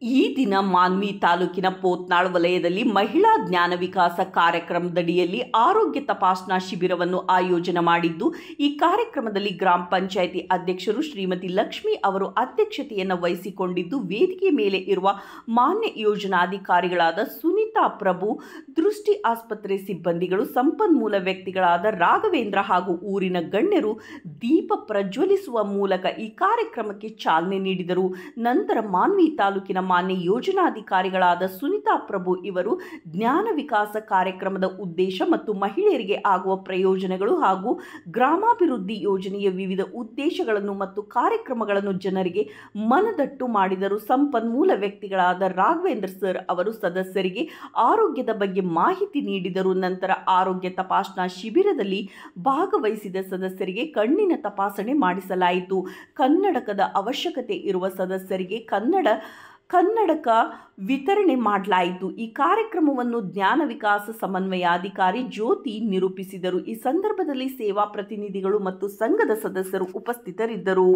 ಈ ದಿನ ಮಾನ್ವಿ ತಾಲೂಕಿನ ಪೋತ್ನಾಳ್ ವಲಯದಲ್ಲಿ ಮಹಿಳಾ ಜ್ಞಾನ ವಿಕಾಸ ಕಾರ್ಯಕ್ರಮದಡಿಯಲ್ಲಿ ಆರೋಗ್ಯ ತಪಾಸಣಾ ಶಿಬಿರವನ್ನು ಆಯೋಜನೆ ಮಾಡಿದ್ದು, ಈ ಕಾರ್ಯಕ್ರಮದಲ್ಲಿ ಗ್ರಾಮ ಪಂಚಾಯಿತಿ ಅಧ್ಯಕ್ಷರು ಶ್ರೀಮತಿ ಲಕ್ಷ್ಮಿ ಅವರು ಅಧ್ಯಕ್ಷತೆಯನ್ನು ವಹಿಸಿಕೊಂಡಿದ್ದು, ವೇದಿಕೆ ಮೇಲೆ ಇರುವ ಮಾನ್ಯ ಯೋಜನಾಧಿಕಾರಿಗಳಾದ ಸುನೀತಾ ಪ್ರಭು, ದೃಷ್ಟಿ ಆಸ್ಪತ್ರೆ ಸಿಬ್ಬಂದಿಗಳು, ಸಂಪನ್ಮೂಲ ವ್ಯಕ್ತಿಗಳಾದ ರಾಘವೇಂದ್ರ ಹಾಗೂ ಊರಿನ ಗಣ್ಯರು ದೀಪ ಪ್ರಜ್ವಲಿಸುವ ಮೂಲಕ ಈ ಕಾರ್ಯಕ್ರಮಕ್ಕೆ ಚಾಲನೆ ನೀಡಿದರು. ನಂತರ ಮಾನ್ವಿ ತಾಲೂಕಿನ ಮಾನ್ಯ ಯೋಜನಾಧಿಕಾರಿಗಳಾದ ಸುನೀತಾ ಪ್ರಭು ಇವರು ಜ್ಞಾನ ವಿಕಾಸ ಕಾರ್ಯಕ್ರಮದ ಉದ್ದೇಶ ಮತ್ತು ಮಹಿಳೆಯರಿಗೆ ಆಗುವ ಪ್ರಯೋಜನಗಳು ಹಾಗೂ ಗ್ರಾಮಾಭಿವೃದ್ಧಿ ಯೋಜನೆಯ ವಿವಿಧ ಉದ್ದೇಶಗಳನ್ನು ಮತ್ತು ಕಾರ್ಯಕ್ರಮಗಳನ್ನು ಜನರಿಗೆ ಮನದಟ್ಟು ಮಾಡಿದರು. ಸಂಪನ್ಮೂಲ ವ್ಯಕ್ತಿಗಳಾದ ರಾಘವೇಂದ್ರ ಸರ್ ಅವರು ಸದಸ್ಯರಿಗೆ ಆರೋಗ್ಯದ ಬಗ್ಗೆ ಮಾಹಿತಿ ನೀಡಿದರು. ನಂತರ ಆರೋಗ್ಯ ತಪಾಸಣಾ ಶಿಬಿರದಲ್ಲಿ ಭಾಗವಹಿಸಿದ ಸದಸ್ಯರಿಗೆ ಕಣ್ಣಿನ ತಪಾಸಣೆ ಮಾಡಿಸಲಾಯಿತು. ಕನ್ನಡಕದ ಅವಶ್ಯಕತೆ ಇರುವ ಸದಸ್ಯರಿಗೆ ಕನ್ನಡಕ ವಿತರಣೆ ಮಾಡಲಾಯಿತು. ಈ ಕಾರ್ಯಕ್ರಮವನ್ನು ಜ್ಞಾನ ವಿಕಾಸ ಸಮನ್ವಯಾಧಿಕಾರಿ ಜ್ಯೋತಿ ನಿರೂಪಿಸಿದರು. ಈ ಸಂದರ್ಭದಲ್ಲಿ ಸೇವಾ ಪ್ರತಿನಿಧಿಗಳು ಮತ್ತು ಸಂಘದ ಸದಸ್ಯರು ಉಪಸ್ಥಿತರಿದ್ದರು.